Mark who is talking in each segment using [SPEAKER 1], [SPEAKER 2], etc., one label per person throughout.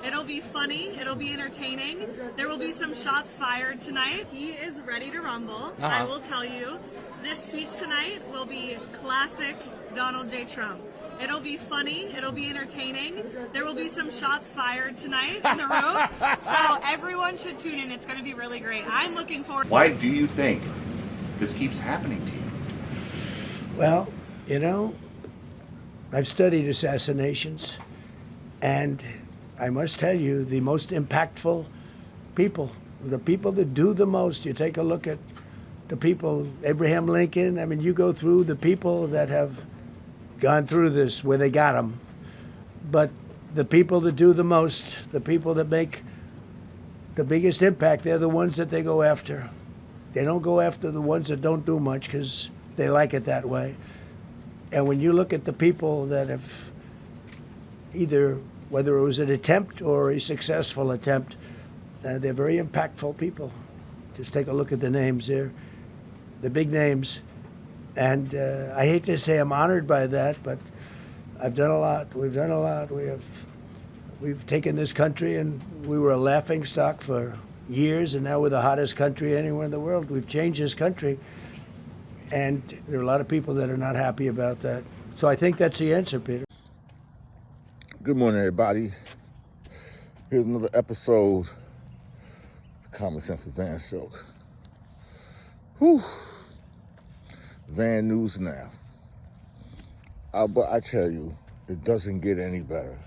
[SPEAKER 1] It'll be funny. It'll be entertaining. There will be some shots fired tonight. He is ready to rumble. I will tell you, this speech tonight will be classic Donald J. Trump. It'll be funny. It'll be entertaining. There will be some shots fired tonight in the room. So everyone should tune in. It's going to be really great. I'm looking forward.
[SPEAKER 2] Why do you think this keeps happening to you?
[SPEAKER 3] Well, you know, I've studied assassinations, and I must tell you, the most impactful people, the people that do the most, you take a look at the people, Abraham Lincoln, I mean, you go through the people that have gone through this where they got them. But the people that do the most, the people that make the biggest impact, they're the ones that they go after. They don't go after the ones that don't do much because they like it that way. And when you look at the people that have either, whether it was an attempt or a successful attempt, they're very impactful people. Just take a look at the names there, the big names. And I hate to say I'm honored by that, but I've done a lot. We've done a lot. We've taken this country, and we were a laughing stock for years, and now we're the hottest country anywhere in the world. We've changed this country, and there are a lot of people that are not happy about that. So I think that's the answer, Peter.
[SPEAKER 4] Good morning, everybody. Here's another episode of the Common Sense with Van Show. Whew. Van News now. But I tell you, it doesn't get any better.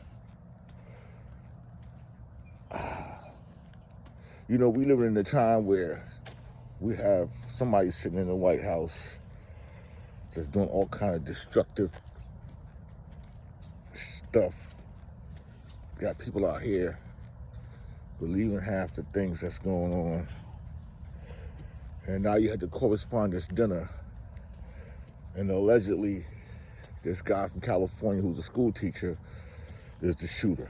[SPEAKER 4] You know, we live in a time where we have somebody sitting in the White House just doing all kind of destructive stuff. Got people out here believing half the things that's going on. And now you had the Correspondents Dinner, and allegedly this guy from California who's a school teacher is the shooter.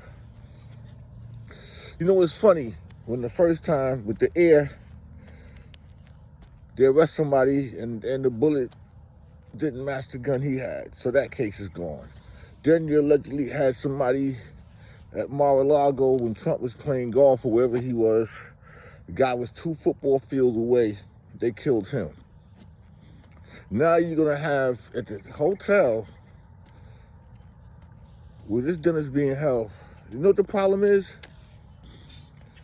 [SPEAKER 4] You know, it's funny, when the first time with the air, they arrest somebody and the bullet didn't match the gun he had, so that case is gone. Then you allegedly had somebody at Mar-a-Lago when Trump was playing golf or wherever he was. The guy was 2 football fields away. They killed him. Now you're going to have at the hotel where this dinner's being held. You know what the problem is?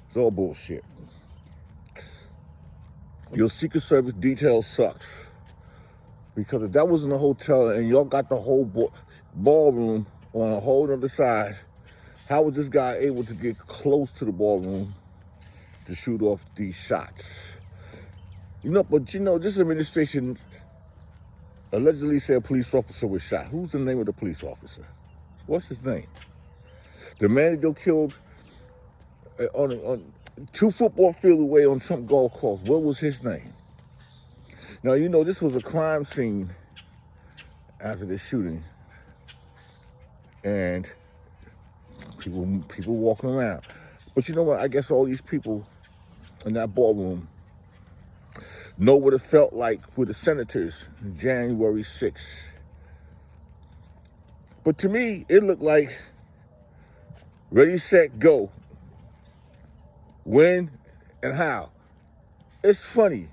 [SPEAKER 4] It's all bullshit. Your Secret Service detail sucks. Because if that was in a hotel and y'all got the whole ballroom on a whole other side, how was this guy able to get close to the ballroom to shoot off these shots? You know, but you know, this administration allegedly said a police officer was shot. Who's the name of the police officer? What's his name? The man that killed on 2 football fields away on some golf course. What was his name? Now, you know, this was a crime scene after the shooting. And people walking around. But you know what? I guess all these people in that ballroom know what it felt like with the senators on January 6th. But to me, it looked like ready, set, go. When and how. It's funny.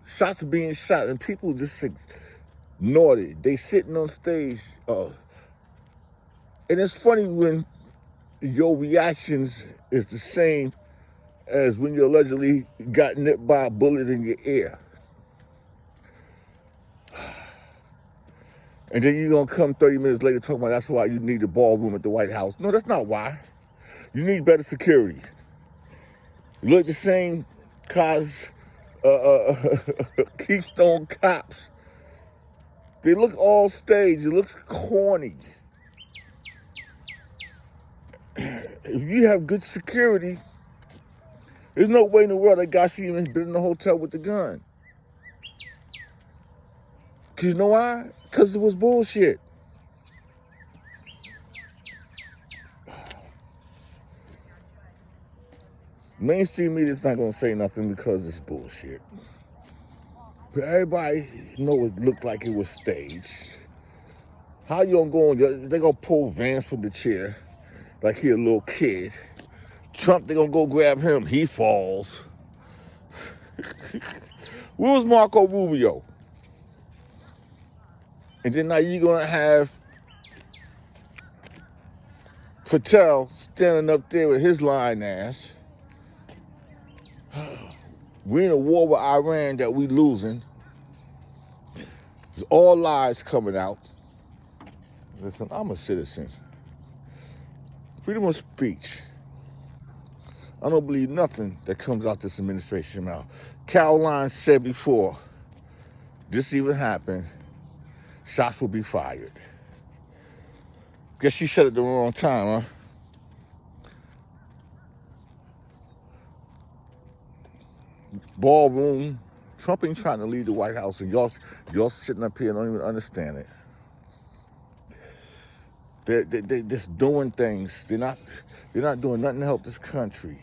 [SPEAKER 4] Shots are being shot and people just ignored it. They sitting on stage. And it's funny when your reactions is the same as when you allegedly got nipped by a bullet in your ear. And then you're going to come 30 minutes later talking about that's why you need a ballroom at the White House. No, that's not why. You need better security. You look at the same cars, Keystone cops. They look all staged. It looks corny. If you have good security, there's no way in the world that guy should even been in the hotel with the gun. Because you know why? Because it was bullshit. Mainstream media's not going to say nothing because it's bullshit. But everybody know it looked like it was staged. How you going to go on? They're going to pull Vance from the chair. like he a little kid. Trump, they gonna go grab him. He falls. Where was Marco Rubio? And then now you're gonna have Patel standing up there with his lying ass. We in a war with Iran that we losing. There's all lies coming out. Listen, I'm a citizen. Freedom of speech. I don't believe nothing that comes out this administration mouth. Caroline said before this even happened, shots will be fired. Guess she said it the wrong time, huh? Ballroom. Trump ain't trying to lead the White House, and y'all sitting up here and don't even understand it. They're just doing things. They're not doing nothing to help this country.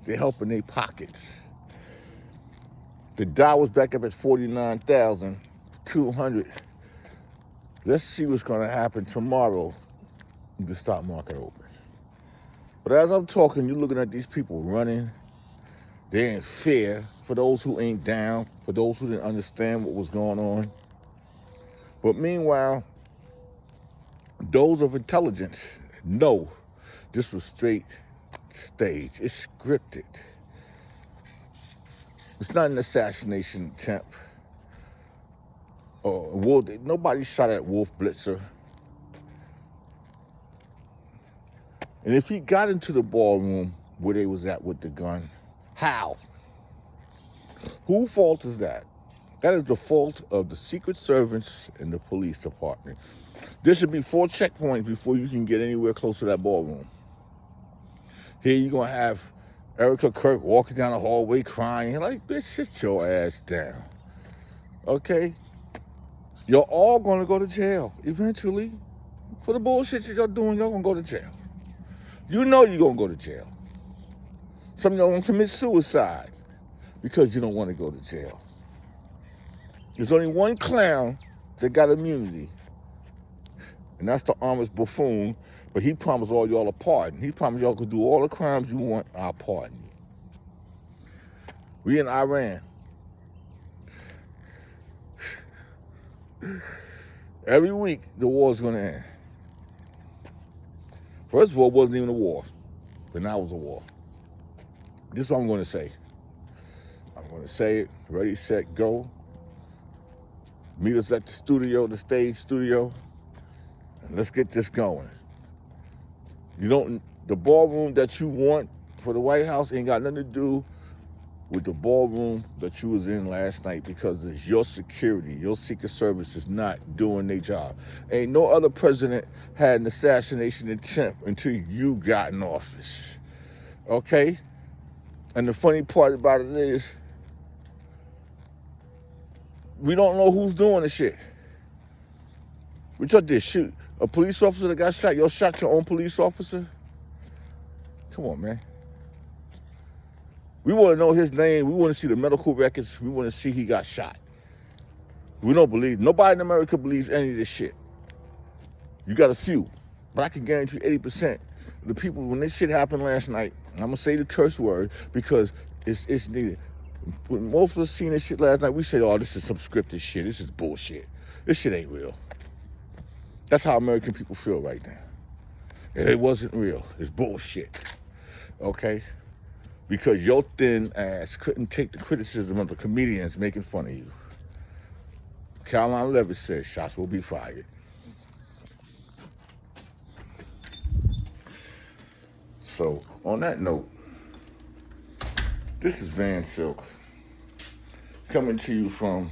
[SPEAKER 4] They're helping their pockets. The Dow was back up at 49,200. Let's see what's going to happen tomorrow when the stock market opens. But as I'm talking, you're looking at these people running. They're in fear. For those who ain't down, for those who didn't understand what was going on. But meanwhile, those of intelligence know this was straight stage. It's scripted. It's not an assassination attempt. Nobody shot at Wolf Blitzer. And if he got into the ballroom where they was at with the gun, how? Whose fault is that? That is the fault of the Secret Service and the police department. There should be 4 checkpoints before you can get anywhere close to that ballroom. Here you're going to have Erica Kirk walking down the hallway crying. You're like, bitch, sit your ass down. Okay? You're all going to go to jail eventually. For the bullshit that y'all doing, y'all going to go to jail. You know you're going to go to jail. Some of y'all going to commit suicide because you don't want to go to jail. There's only one clown that got immunity, and that's the armless buffoon, but he promised all y'all a pardon. He promised y'all could do all the crimes you want, I'll pardon you. We in Iran. Every week, the war's going to end. First of all, it wasn't even a war, but now it's a war. This is what I'm going to say. I'm going to say it. Ready, set, go. Meet us at the studio, the stage studio, and let's get this going. The ballroom that you want for the White House ain't got nothing to do with the ballroom that you was in last night, because it's your security. Your Secret Service is not doing their job. Ain't no other president had an assassination attempt until you got in office. Okay? And the funny part about it is, we don't know who's doing the shit. What y'all did? Shoot a police officer that got shot? Y'all shot your own police officer? Come on, man. We want to know his name. We want to see the medical records. We want to see he got shot. We don't believe. Nobody in America believes any of this shit. You got a few. But I can guarantee you 80% of the people, when this shit happened last night, and I'm going to say the curse word because it's needed. When most of us seen this shit last night, we said, oh, this is some scripted shit. This is bullshit. This shit ain't real. That's how American people feel right now. It wasn't real. It's bullshit. Okay? Because your thin ass couldn't take the criticism of the comedians making fun of you. Caroline Levitt said shots will be fired. So, on that note, this is Van Silk coming to you from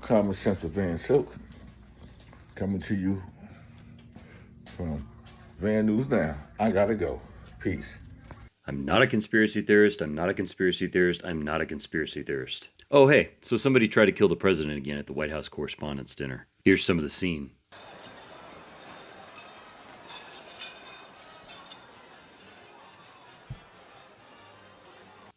[SPEAKER 4] Common Sense of Van Silk, coming to you from Van News Now. I gotta go. Peace.
[SPEAKER 5] I'm not a conspiracy theorist. I'm not a conspiracy theorist. I'm not a conspiracy theorist. Oh, hey, so somebody tried to kill the president again at the White House Correspondents Dinner. Here's some of the scene.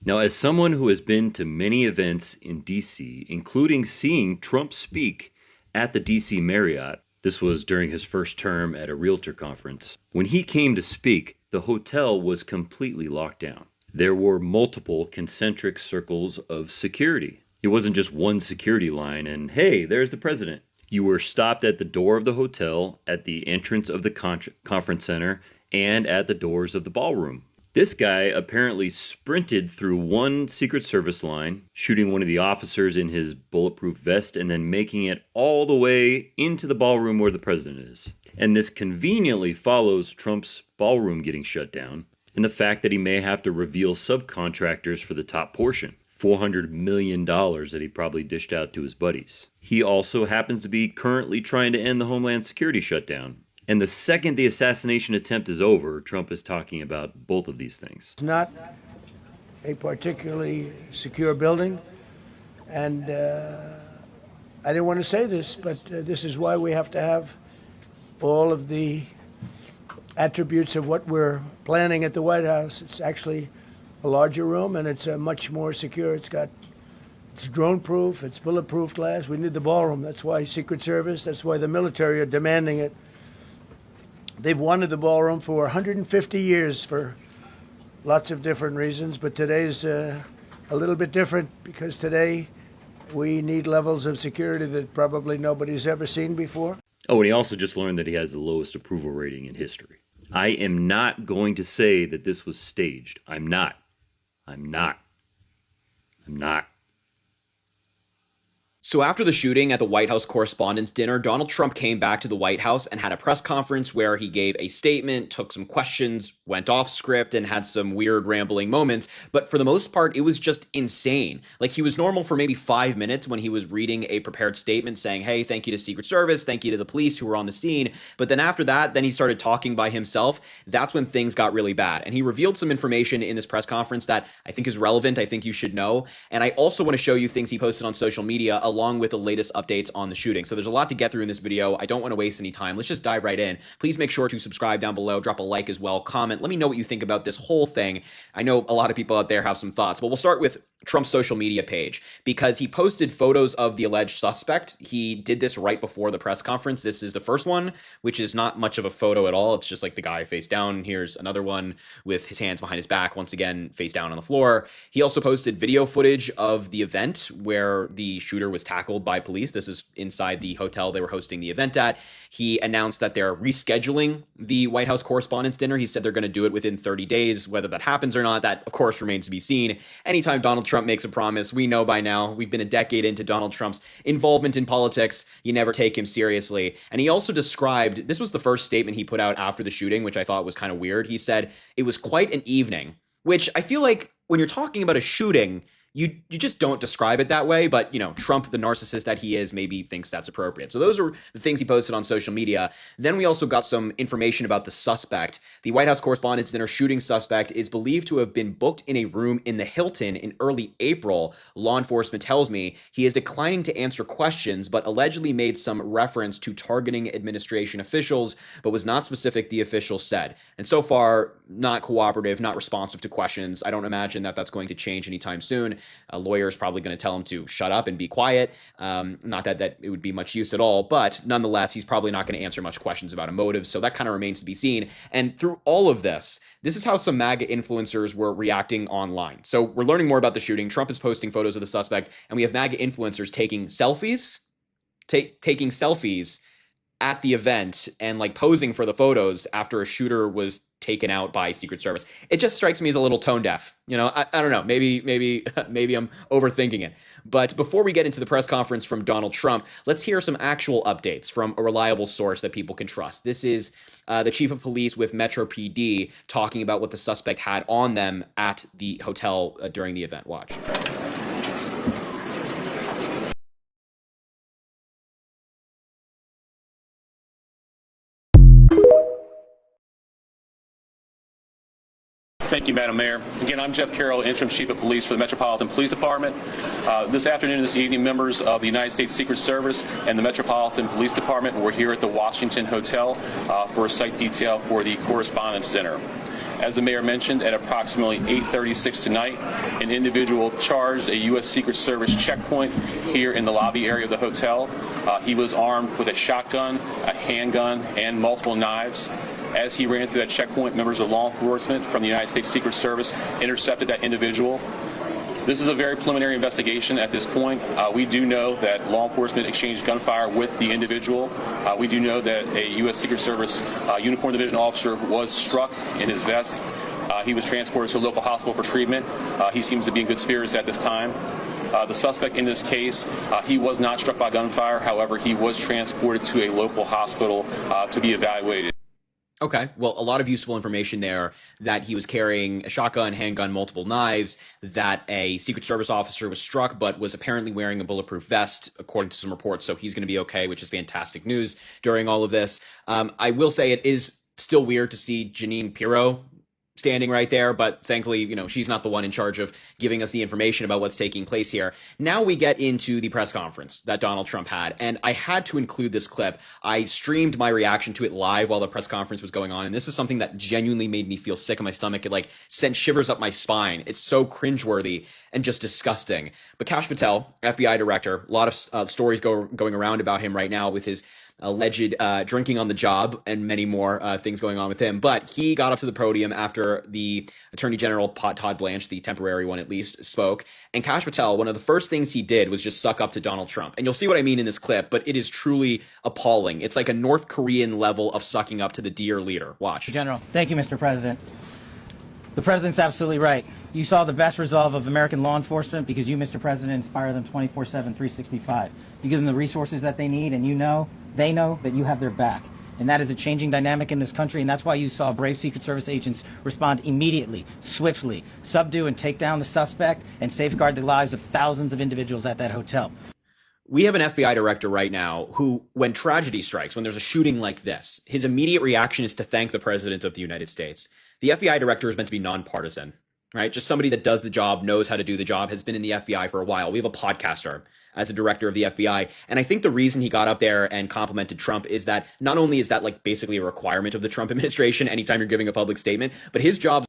[SPEAKER 5] Now, as someone who has been to many events in D.C., including seeing Trump speak at the D.C. Marriott, This was during his first term at a realtor conference. When he came to speak, the hotel was completely locked down. There were multiple concentric circles of security. It wasn't just one security line and, hey, there's the president. You were stopped at the door of the hotel, at the entrance of the conference center, and at the doors of the ballroom. This guy apparently sprinted through one Secret Service line, shooting one of the officers in his bulletproof vest and then making it all the way into the ballroom where the president is. And this conveniently follows Trump's ballroom getting shut down and the fact that he may have to reveal subcontractors for the top portion. $400 million that he probably dished out to his buddies. He also happens to be currently trying to end the Homeland Security shutdown. And the second the assassination attempt is over, Trump is talking about both of these things.
[SPEAKER 3] It's not a particularly secure building, and I didn't want to say this, but this is why we have to have all of the attributes of what we're planning at the White House. It's actually a larger room, and it's much more secure. It's drone-proof, it's bulletproof glass. We need the ballroom. That's why Secret Service, that's why the military are demanding it. They've wanted the ballroom for 150 years for lots of different reasons, but today's a little bit different because today we need levels of security that probably nobody's ever seen before.
[SPEAKER 5] Oh, and he also just learned that he has the lowest approval rating in history. I am not going to say that this was staged. I'm not.
[SPEAKER 6] So after the shooting at the White House Correspondents Dinner, Donald Trump came back to the White House and had a press conference where he gave a statement, took some questions, went off script, and had some weird rambling moments. But for the most part, it was just insane. Like, he was normal for maybe 5 minutes when he was reading a prepared statement saying, hey, thank you to Secret Service, thank you to the police who were on the scene. But then after that, then he started talking by himself. That's when things got really bad. And he revealed some information in this press conference that I think is relevant, I think you should know. And I also want to show you things he posted on social media along with the latest updates on the shooting. So there's a lot to get through in this video. I don't want to waste any time. Let's just dive right in. Please make sure to subscribe down below, drop a like as well, comment. Let me know what you think about this whole thing. I know a lot of people out there have some thoughts, but we'll start with Trump's social media page because he posted photos of the alleged suspect. He did this right before the press conference. This is the first one, which is not much of a photo at all. It's just like the guy face down. Here's another one with his hands behind his back, once again, face down on the floor. He also posted video footage of the event where the shooter was tackled by police. This is inside the hotel they were hosting the event at. He announced that they're rescheduling the White House Correspondents Dinner. He said they're going to do it within 30 days. Whether that happens or not, that of course remains to be seen. Anytime Donald Trump makes a promise, we know by now, we've been a decade into Donald Trump's involvement in politics, you never take him seriously. And he also described, this was the first statement he put out after the shooting, which I thought was kind of weird. He said, it was quite an evening, which I feel like when you're talking about a shooting, you just don't describe it that way, but, you know, Trump, the narcissist that he is, maybe thinks that's appropriate. So those are the things he posted on social media. Then we also got some information about the suspect. The White House Correspondents' Dinner shooting suspect is believed to have been booked in a room in the Hilton in early April. Law enforcement tells me he is declining to answer questions, but allegedly made some reference to targeting administration officials, but was not specific, the official said. And so far, not cooperative, not responsive to questions. I don't imagine that that's going to change anytime soon. A lawyer is probably going to tell him to shut up and be quiet. Not that it would be much use at all, but nonetheless, he's probably not going to answer much questions about a motive. So that kind of remains to be seen. And through all of this, this is how some MAGA influencers were reacting online. So we're learning more about the shooting. Trump is posting photos of the suspect, and we have MAGA influencers taking selfies, taking selfies at the event and like posing for the photos after a shooter was taken out by Secret Service. It just strikes me as a little tone deaf. You know, I don't know, maybe I'm overthinking it. But before we get into the press conference from Donald Trump, let's hear some actual updates from a reliable source that people can trust. This is the chief of police with Metro PD talking about what the suspect had on them at the hotel during the event. Watch.
[SPEAKER 7] Thank you, Madam Mayor. Again, I'm Jeff Carroll, Interim Chief of Police for the Metropolitan Police Department. This afternoon, this evening, members of the United States Secret Service and the Metropolitan Police Department were here at the Washington Hotel for a site detail for the Correspondents' Dinner. As the mayor mentioned, at approximately 8:36 tonight, an individual charged a U.S. Secret Service checkpoint here in the lobby area of the hotel. He was armed with a shotgun, a handgun, and multiple knives. As he ran through that checkpoint, members of law enforcement from the United States Secret Service intercepted that individual. This is a very preliminary investigation at this point. We do know that law enforcement exchanged gunfire with the individual. We do know that a U.S. Secret Service uniformed division officer was struck in his vest. He was transported to a local hospital for treatment. He seems to be in good spirits at this time. The suspect in this case, he was not struck by gunfire. However, he was transported to a local hospital to be evaluated.
[SPEAKER 6] Okay, well, a lot of useful information there, that he was carrying a shotgun, handgun, multiple knives, that a Secret Service officer was struck but was apparently wearing a bulletproof vest, according to some reports, so he's going to be okay, which is fantastic news during all of this. I will say it is still weird to see Jeanine Pirro standing right there, but thankfully, you know, she's not the one in charge of giving us the information about what's taking place here. Now we get into the press conference that Donald Trump had, and I had to include this clip. I streamed my reaction to it live while the press conference was going on, and this is something that genuinely made me feel sick in my stomach. It like sent shivers up my spine. It's so cringeworthy and just disgusting. But Kash Patel, FBI director, a lot of stories going around about him right now with his alleged drinking on the job and many more things going on with him. But he got up to the podium after the Attorney General, Todd Blanche, the temporary one at least, spoke. And Kash Patel, one of the first things he did was just suck up to Donald Trump. And you'll see what I mean in this clip, but it is truly appalling. It's like a North Korean level of sucking up to the dear leader. Watch.
[SPEAKER 8] General, thank you, Mr. President. The president's absolutely right. You saw the best resolve of American law enforcement because you, Mr. President, inspire them 24/7, 365. You give them the resources that they need, and they know that you have their back. And that is a changing dynamic in this country, and that's why you saw brave Secret Service agents respond immediately, swiftly, subdue and take down the suspect, and safeguard the lives of thousands of individuals at that hotel.
[SPEAKER 6] We have an FBI director right now who, when tragedy strikes, when there's a shooting like this, his immediate reaction is to thank the President of the United States. The FBI director is meant to be nonpartisan, right? Just somebody that does the job, knows how to do the job, has been in the FBI for a while. We have a podcaster as a director of the FBI. And I think the reason he got up there and complimented Trump is that not only is that like basically a requirement of the Trump administration anytime you're giving a public statement, but his job